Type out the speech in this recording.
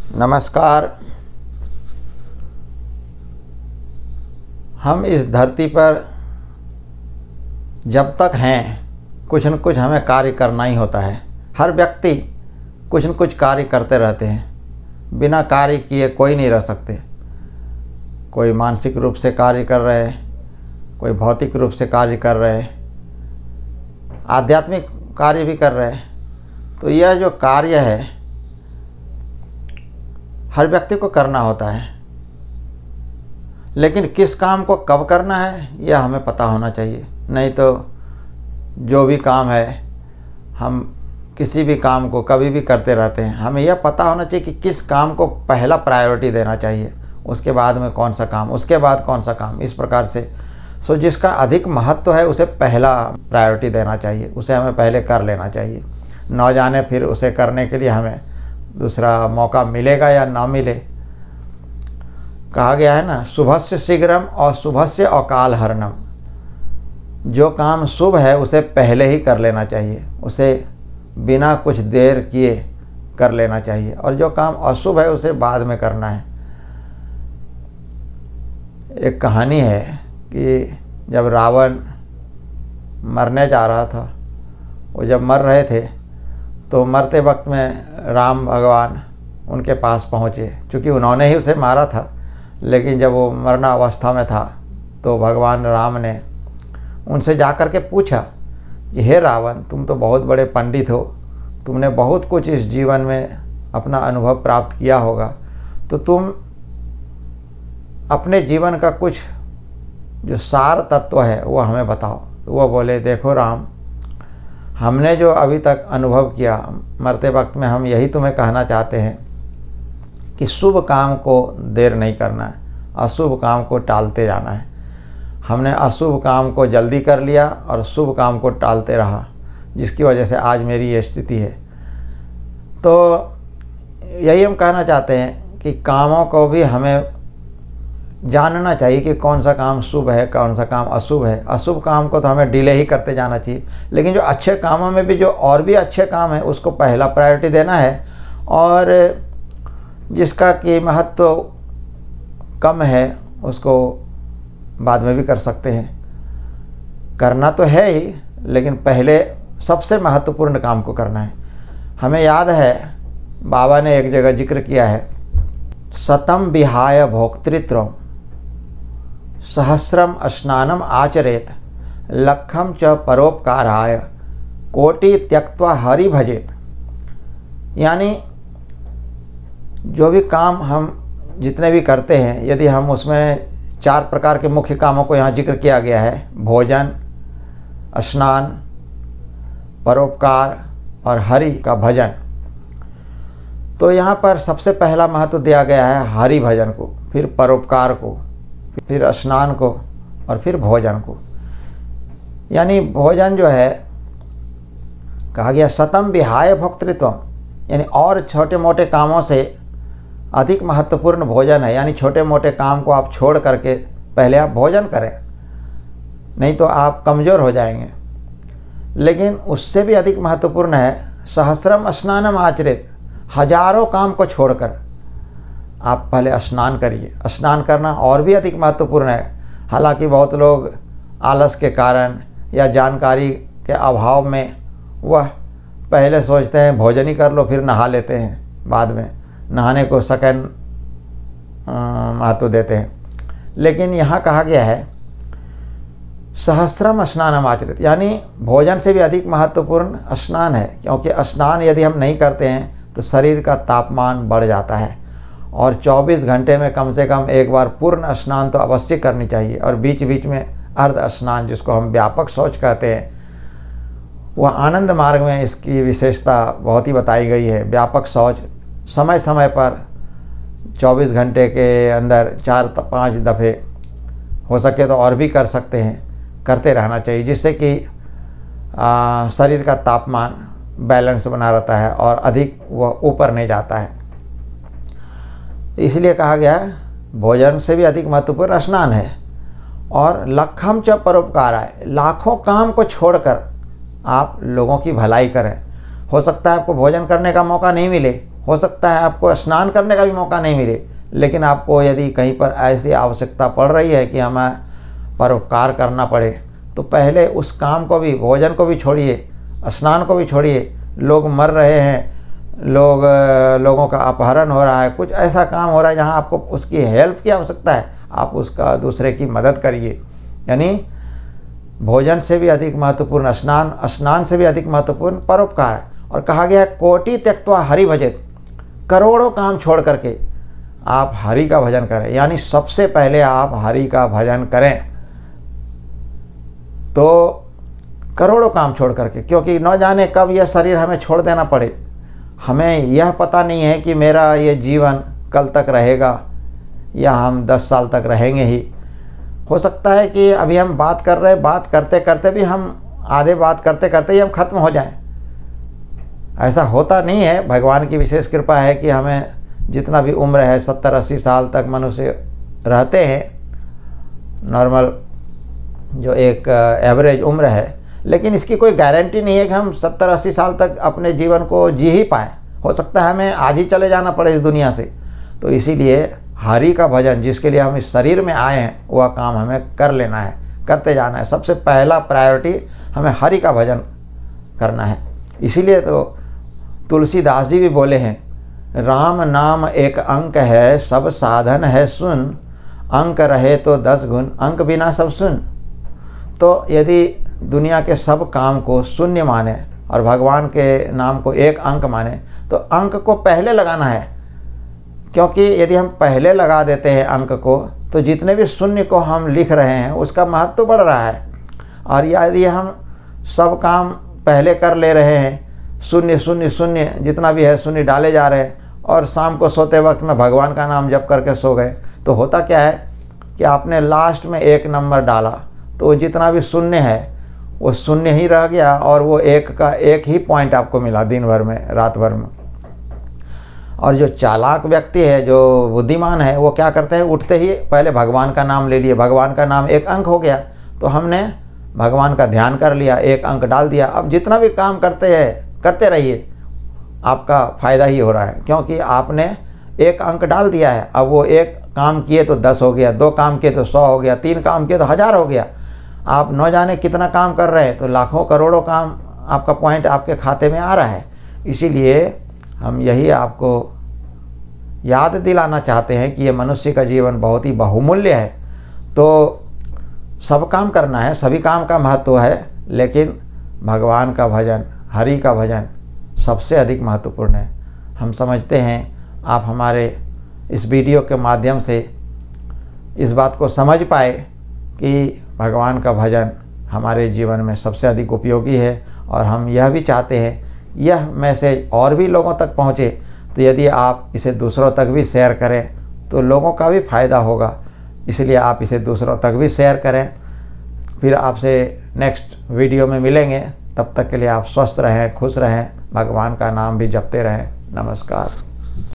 नमस्कार। हम इस धरती पर जब तक हैं कुछ न कुछ हमें कार्य करना ही होता है। हर व्यक्ति कुछ न कुछ कार्य करते रहते हैं। बिना कार्य किए कोई नहीं रह सकते। कोई मानसिक रूप से कार्य कर रहे हैं, कोई भौतिक रूप से कार्य कर रहे हैं, आध्यात्मिक कार्य भी कर रहे हैं। तो यह जो कार्य है हर व्यक्ति को करना होता है, लेकिन किस काम को कब करना है यह हमें पता होना चाहिए। नहीं तो जो भी काम है, हम किसी भी काम को कभी भी करते रहते हैं। हमें यह पता होना चाहिए कि किस काम को पहला प्रायोरिटी देना चाहिए, उसके बाद में कौन सा काम, उसके बाद कौन सा काम, इस प्रकार से। जिसका अधिक महत्व है उसे पहला प्रायोरिटी देना चाहिए, उसे हमें पहले कर लेना चाहिए। न जाने फिर उसे करने के लिए हमें दूसरा मौका मिलेगा या ना मिले। कहा गया है ना, शुभस्य शीघ्रम और शुभस्य अकाल हरणम। जो काम शुभ है उसे पहले ही कर लेना चाहिए, उसे बिना कुछ देर किए कर लेना चाहिए, और जो काम अशुभ है उसे बाद में करना है। एक कहानी है कि जब रावण मरने जा रहा था, वो जब मर रहे थे तो मरते वक्त में राम भगवान उनके पास पहुँचे। चूँकि उन्होंने ही उसे मारा था, लेकिन जब वो मरना अवस्था में था तो भगवान राम ने उनसे जाकर के पूछा कि हे रावण, तुम तो बहुत बड़े पंडित हो, तुमने बहुत कुछ इस जीवन में अपना अनुभव प्राप्त किया होगा, तो तुम अपने जीवन का कुछ जो सार तत्व है वो हमें बताओ। तो वो बोले, देखो राम, हमने जो अभी तक अनुभव किया मरते वक्त में, हम यही तुम्हें कहना चाहते हैं कि शुभ काम को देर नहीं करना है, अशुभ काम को टालते जाना है। हमने अशुभ काम को जल्दी कर लिया और शुभ काम को टालते रहा, जिसकी वजह से आज मेरी ये स्थिति है। तो यही हम कहना चाहते हैं कि कामों को भी हमें जानना चाहिए कि कौन सा काम शुभ है, कौन सा काम अशुभ है। अशुभ काम को तो हमें डिले ही करते जाना चाहिए, लेकिन जो अच्छे कामों में भी जो और भी अच्छे काम है उसको पहला प्रायोरिटी देना है, और जिसका कि महत्व कम है उसको बाद में भी कर सकते हैं। करना तो है ही, लेकिन पहले सबसे महत्वपूर्ण काम को करना है। हमें याद है बाबा ने एक जगह जिक्र किया है, शतम विहाय भोक्तृत्वम सहस्रम स्नानम आचरेत लक्षम च परोपकाराय कोटि त्यक्त्वा हरि भजेत। यानी जो भी काम हम जितने भी करते हैं, यदि हम उसमें 4 प्रकार के मुख्य कामों को यहाँ जिक्र किया गया है, भोजन, स्नान, परोपकार और हरि का भजन। तो यहाँ पर सबसे पहला महत्व दिया गया है हरि भजन को, फिर परोपकार को, फिर स्नान को और फिर भोजन को। यानी भोजन जो है, कहा गया शतम विहाय भोक्तृत्वम, यानी और छोटे मोटे कामों से अधिक महत्वपूर्ण भोजन है। यानी छोटे मोटे काम को आप छोड़ करके पहले आप भोजन करें, नहीं तो आप कमज़ोर हो जाएंगे। लेकिन उससे भी अधिक महत्वपूर्ण है सहस्रम स्नानम आचरित, हजारों काम को छोड़कर आप पहले स्नान करिए। स्नान करना और भी अधिक महत्वपूर्ण है। हालांकि बहुत लोग आलस के कारण या जानकारी के अभाव में वह पहले सोचते हैं भोजन ही कर लो फिर नहा लेते हैं, बाद में नहाने को सेकंड महत्व देते हैं। लेकिन यहाँ कहा गया है सहस्रम स्नानम आचरित, यानी भोजन से भी अधिक महत्वपूर्ण स्नान है। क्योंकि स्नान यदि हम नहीं करते हैं तो शरीर का तापमान बढ़ जाता है, और 24 घंटे में कम से कम एक बार पूर्ण स्नान तो अवश्य करनी चाहिए, और बीच बीच में अर्ध स्नान, जिसको हम व्यापक शौच कहते हैं, वह आनंद मार्ग में इसकी विशेषता बहुत ही बताई गई है। व्यापक शौच समय समय पर 24 घंटे के अंदर 4-5 दफ़े हो सके तो और भी कर सकते हैं, करते रहना चाहिए, जिससे कि शरीर का तापमान बैलेंस बना रहता है और अधिक वह ऊपर नहीं जाता है। इसलिए कहा गया है भोजन से भी अधिक महत्वपूर्ण स्नान है। और लक्षम च परोपकाराय, लाखों काम को छोड़कर आप लोगों की भलाई करें। हो सकता है आपको भोजन करने का मौका नहीं मिले, हो सकता है आपको स्नान करने का भी मौका नहीं मिले, लेकिन आपको यदि कहीं पर ऐसी आवश्यकता पड़ रही है कि हमें परोपकार करना पड़े, तो पहले उस काम को भी, भोजन को भी छोड़िए, स्नान को भी छोड़िए। लोग मर रहे हैं, लोगों का अपहरण हो रहा है, कुछ ऐसा काम हो रहा है जहां आपको उसकी हेल्प की आवश्यकता है, आप उसका दूसरे की मदद करिए। यानी भोजन से भी अधिक महत्वपूर्ण स्नान, स्नान से भी अधिक महत्वपूर्ण परोपकार। और कहा गया है कोटि त्यक्त्वा हरि भजेत, करोड़ों काम छोड़ करके आप हरि का भजन करें। यानी सबसे पहले आप हरि का भजन करें, तो करोड़ों काम छोड़ करके, क्योंकि न जाने कब यह शरीर हमें छोड़ देना पड़े। हमें यह पता नहीं है कि मेरा ये जीवन कल तक रहेगा या हम 10 साल तक रहेंगे ही। हो सकता है कि अभी हम बात कर रहे हैं, बात करते करते भी हम आधे बात करते करते ही हम खत्म हो जाएं। ऐसा होता नहीं है, भगवान की विशेष कृपा है कि हमें जितना भी उम्र है 70-80 साल तक मनुष्य रहते हैं, नॉर्मल जो एक एवरेज उम्र है। लेकिन इसकी कोई गारंटी नहीं है कि हम 70-80 साल तक अपने जीवन को जी ही पाएँ। हो सकता है हमें आज ही चले जाना पड़े इस दुनिया से। तो इसीलिए हरि का भजन, जिसके लिए हम इस शरीर में आए हैं, वह काम हमें कर लेना है, करते जाना है। सबसे पहला प्रायोरिटी हमें हरि का भजन करना है। इसीलिए तो तुलसीदास जी भी बोले हैं, राम नाम एक अंक है, सब साधन है सुन, अंक रहे तो 10 गुण, अंक बिना सब सुन। तो यदि दुनिया के सब काम को शून्य माने और भगवान के नाम को एक अंक माने, तो अंक को पहले लगाना है। क्योंकि यदि हम पहले लगा देते हैं अंक को, तो जितने भी शून्य को हम लिख रहे हैं उसका महत्व बढ़ रहा है। और यदि हम सब काम पहले कर ले रहे हैं, शून्य शून्य शून्य जितना भी है शून्य डाले जा रहे हैं, और शाम को सोते वक्त में भगवान का नाम जप करके सो गए, तो होता क्या है कि आपने लास्ट में 1 नंबर डाला, तो जितना भी शून्य है वो शून्य ही रह गया, और वो एक का एक ही पॉइंट आपको मिला दिन भर में, रात भर में। और जो चालाक व्यक्ति है, जो बुद्धिमान है, वो क्या करते हैं, उठते ही पहले भगवान का नाम ले लिए, भगवान का नाम 1 अंक हो गया, तो हमने भगवान का ध्यान कर लिया, 1 अंक डाल दिया। अब जितना भी काम करते रहिए, आपका फ़ायदा ही हो रहा है, क्योंकि आपने 1 अंक डाल दिया है। अब वो 1 काम किए तो 10 हो गया, 2 काम किए तो 100 हो गया, 3 काम किए तो 1000 हो गया। आप न जाने कितना काम कर रहे हैं, तो लाखों करोड़ों काम आपका पॉइंट आपके खाते में आ रहा है। इसीलिए हम यही आपको याद दिलाना चाहते हैं कि ये मनुष्य का जीवन बहुत ही बहुमूल्य है। तो सब काम करना है, सभी काम का महत्व है, लेकिन भगवान का भजन, हरि का भजन सबसे अधिक महत्वपूर्ण है। हम समझते हैं आप हमारे इस वीडियो के माध्यम से इस बात को समझ पाए कि भगवान का भजन हमारे जीवन में सबसे अधिक उपयोगी है। और हम यह भी चाहते हैं यह मैसेज और भी लोगों तक पहुँचे, तो यदि आप इसे दूसरों तक भी शेयर करें तो लोगों का भी फ़ायदा होगा। इसलिए आप इसे दूसरों तक भी शेयर करें। फिर आपसे नेक्स्ट वीडियो में मिलेंगे, तब तक के लिए आप स्वस्थ रहें, खुश रहें, भगवान का नाम भी जपते रहें। नमस्कार।